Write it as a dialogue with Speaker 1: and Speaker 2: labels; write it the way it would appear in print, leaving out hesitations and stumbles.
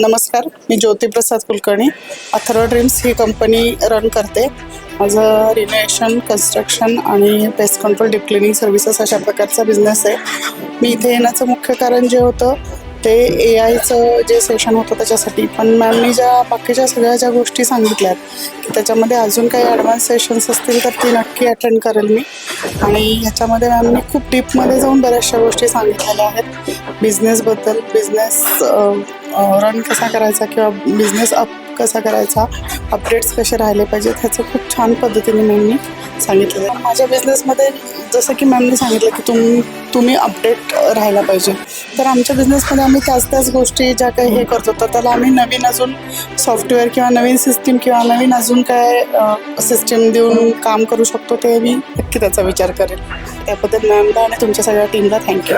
Speaker 1: नमस्कार, मी ज्योतिप्रसाद कुलकर्णी. अथर्व ड्रीम्स ही company run करते. माझं रिनोव्हेशन, कन्स्ट्रक्शन आणि pest control, deep cleaning services अशा प्रकारचा बिझनेस आहे. मी इथे येण्याचं मुख्य कारण जे होतं ते AIचं जे सेशन होतं त्याच्यासाठी. पण मॅमनी ज्या बाकीच्या सगळ्या ज्या गोष्टी सांगितल्यात की त्याच्यामध्ये अजून काही ॲडव्हान्स सेशन्स असतील तर ती नक्की अटेंड करेल मी. आणि ह्याच्यामध्ये मॅमनी खूप डीपमध्ये जाऊन बऱ्याचशा गोष्टी सांगितलेल्या आहेत. बिझनेसबद्दल, बिझनेस रन कसा करायचा किंवा बिझनेस अप कसा करायचा, अपडेट्स कसे राहिले पाहिजेत, ह्याचं खूप छान पद्धतीने मॅमनी सांगितलेलं आहे. माझ्या बिझनेसमध्ये जसं की मॅमनी सांगितलं की तुम्ही अपडेट राहायला पाहिजे. तर आमच्या बिझनेसमध्ये आम्ही त्याच गोष्टी ज्या काही हे करतो तर त्याला आम्ही नवीन अजून सॉफ्टवेअर किंवा नवीन सिस्टीम किंवा नवीन अजून काय सिस्टीम देऊन काम करू शकतो ते मी नक्की त्याचा विचार करेल. त्याबद्दल मॅमला आणि तुमच्या सगळ्या टीमला थँक्यू.